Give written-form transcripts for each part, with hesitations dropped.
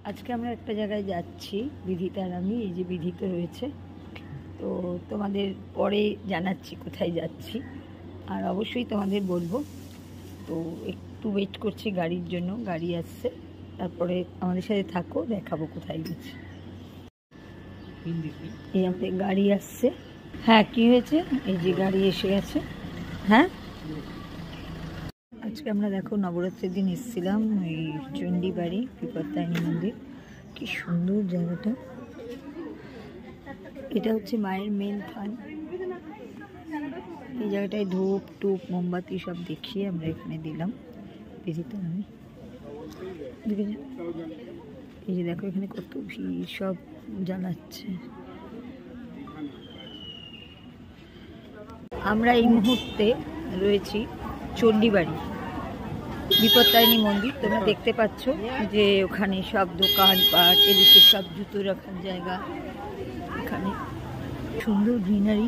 আজকে আমরা একটা জায়গায় যাচ্ছি, বিধিত আর আমি। এই যে বিধিত রয়েছে, তো তোমাদের পরে জানাচ্ছি কোথায় যাচ্ছি, আর অবশ্যই তোমাদের বলবো। তো একটু ওয়েট করছি গাড়ির জন্য, গাড়ি আসছে, তারপরে আমাদের সাথে থাকো, দেখাবো কোথায় গেছি। এই আমাদের গাড়ি আসছে। হ্যাঁ, কি হয়েছে? এই যে গাড়ি এসে গেছে। হ্যাঁ, আজকে আমরা দেখো নবরাত্রির দিন এসেছিলাম এই চণ্ডীবাড়ি বিপত্তারিণী মন্দির। কি সুন্দর জায়গাটা। এটা হচ্ছে মায়ের মেন থান। এই জায়গাটায় ধূপ টুপ মোমবাতি সব দেখিয়ে আমরা এখানে দিলাম। বেরিতে আমি এই যে দেখো এখানে কত ভিড়, সব জ্বালাচ্ছে। আমরা এই মুহূর্তে রয়েছি চণ্ডীবাড়ি বিপত্তারিণী মন্দির। তোমরা দেখতে পাচ্ছ যে ওখানে সব দোকানপাট, এদিকে সব জুতো রাখার জায়গা, এখানে সুন্দর গ্রিনারি,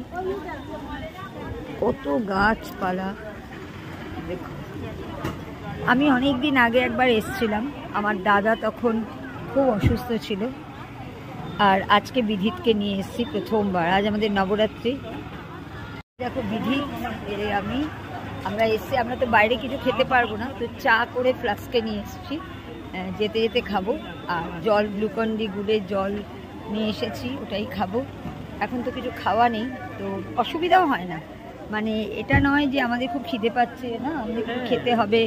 কত গাছপালা। দেখো, আমি অনেক দিন আগে একবার এসেছিলাম, আমার দাদা তখন খুব অসুস্থ ছিল, আর আজকে বিধিতকে নিয়ে এসেছি প্রথমবার। আজ আমাদের নবরাত্রি। দেখো বিধিত, আমরা এসছি, আমরা তো বাইরে কিছু খেতে পারবো না, তো চা করে ফ্লাস্কে নিয়ে এসেছি, যেতে যেতে খাবো। আর জল, গ্লুকন ডি গুড়ের জল নিয়ে এসেছি, ওটাই খাবো। এখন তো কিছু খাওয়া নেই, তো অসুবিধাও হয় না। মানে এটা নয় যে আমাদের খুব খিদে পাচ্ছে, না আমাদের খুব খেতে হবে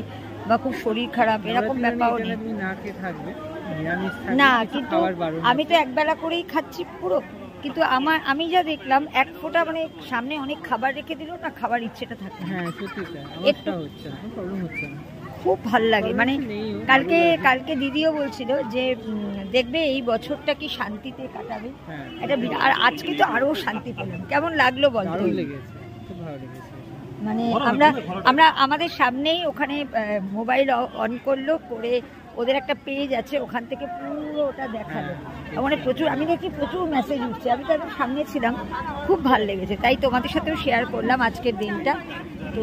বা খুব শরীর খারাপ, এরকম ব্যাপারও নেই। না, কিন্তু আমি তো একবেলা করেই খাচ্ছি পুরো। কিন্তু আমি যা দেখলাম, এক ফোঁটা মানে সামনে অনেক খাবার রেখে দিল না, খাবার ইচ্ছেটা থাকে। খুব ভাল লাগে। মানে কালকে দিদিও বলছিল যে দেখবে এই বছরটা কি শান্তিতে কাটাবে, এটা। আর আজকে তো আরো শান্তি পেলাম। কেমন লাগলো বলতো? মানে আমরা আমাদের সামনেই ওখানে মোবাইল অন করলো, করে ওদের একটা পেজ আছে, ওখান থেকে পুরো ওটা দেখালো। মানে প্রচুর, আমি দেখি প্রচুর মেসেজ উঠছে। আমি তো একদম সামনে ছিলাম, খুব ভালো লেগেছে, তাই তোমাদের সাথেও শেয়ার করলাম আজকের দিনটা। তো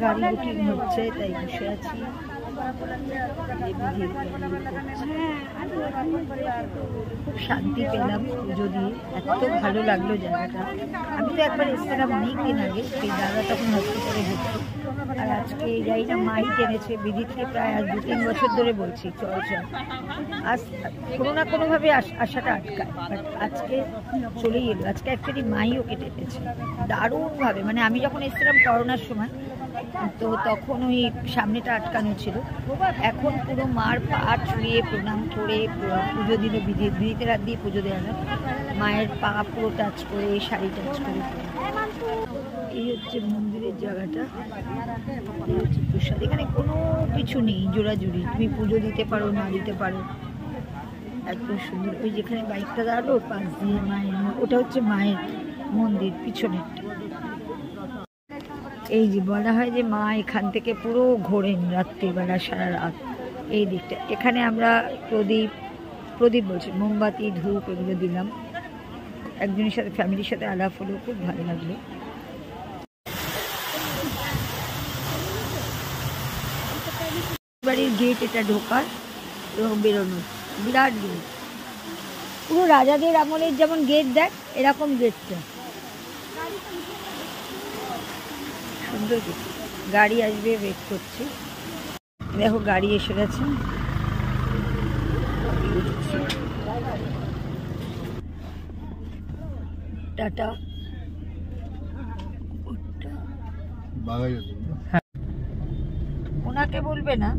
গাড়ি বুকিং হচ্ছে, তাই বসে আছি। খুব শান্তি পেলাম পুজো দিয়ে, এত ভালো লাগলো জায়গাটা। আমি তো একবার এসেছিলাম অনেক দিন আগে, সেই দাদা তখন হসপিটালে ভর্তি। আর আজকে যাই না, মাই টেনেছে বিধিতকে, প্রায় আজ 2-3 বছর ধরে বলছি চল চল। আজ কোনো না কোনোভাবে আশাটা আটকায়, বাট আজকে চলেই এলো। আজকে অ্যাকচুয়ালি মাই ওকে টেনেছে দারুণভাবে। মানে আমি যখন এসেছিলাম করোনার সময়, তো তখন ওই সামনেটা আটকানো ছিল। এখন পুরো মার পা ছুঁয়ে প্রণাম করে পুজো দিল, বিধিতে রাত দিয়ে পুজো দেওয়া হয়। মায়ের পা পুরো টাচ করে, শাড়ি টাচ করে। এই হচ্ছে মন্দিরের জায়গাটা, এই হচ্ছে প্রসাদ। এখানে কোনো কিছু নেই জোড়াজুড়ি, তুমি পুজো দিতে পারো না দিতে পারো, এত সুন্দর। ওই যেখানে বাইকটা দাঁড়ালো পাশ দিয়ে মায়ের, ওটা হচ্ছে মায়ের মন্দির পিছনেরটা। এই যে বলা হয় যে মা এখান থেকে পুরো ঘোরেন রাত্রিবেলা সারা রাত এই দিকটা। এখানে আমরা প্রদীপ বলছি, মোমবাতি ধূপ এগুলো দিলাম। একজনের সাথে, ফ্যামিলির সাথে আলাপ হলো, খুব ভালো লাগলো। বাড়ির গেট এটা, ঢোকার এবং বেরোনোর বিরাট গেট, পুরো রাজাদের আমলের যেমন গেট দেখ, এরকম গেটটা সুন্দর। গাড়ি আসবে, ওয়েট করছি। দেখো গাড়ি এসে গেছে। টাটা। ওনাকে বলবে না।